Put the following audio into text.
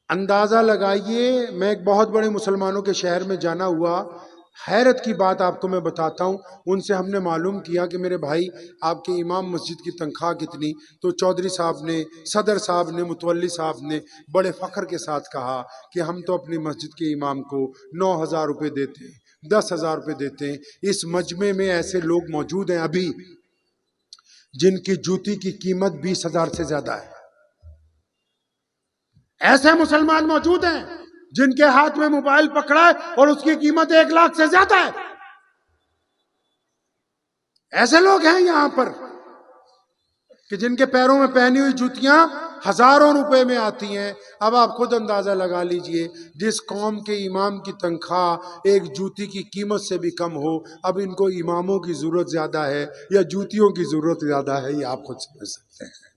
अंदाजा लगाइए, मैं एक बहुत बड़े मुसलमानों के शहर में जाना हुआ, हैरत की बात आपको मैं बताता हूँ। उनसे हमने मालूम किया कि मेरे भाई आपके इमाम मस्जिद की तनख्वाह कितनी? तो चौधरी साहब ने, सदर साहब ने, मुतवल्ली साहब ने बड़े फख्र के साथ कहा कि हम तो अपनी मस्जिद के इमाम को 9,000 रुपये देते हैं, 10,000 रुपये देते हैं। इस मजमे में ऐसे लोग मौजूद हैं अभी जिनकी जूती की कीमत 20,000 से ज्यादा है। ऐसे मुसलमान मौजूद हैं जिनके हाथ में मोबाइल पकड़ा है और उसकी कीमत 1,00,000 से ज्यादा है। ऐसे लोग हैं यहां पर कि जिनके पैरों में पहनी हुई जूतियां हजारों रुपए में आती हैं। अब आप खुद अंदाजा लगा लीजिए, जिस कौम के इमाम की तनख्वाह एक जूती की कीमत से भी कम हो, अब इनको इमामों की जरूरत ज्यादा है या जूतियों की जरूरत ज्यादा है, ये आप खुद समझ सकते हैं।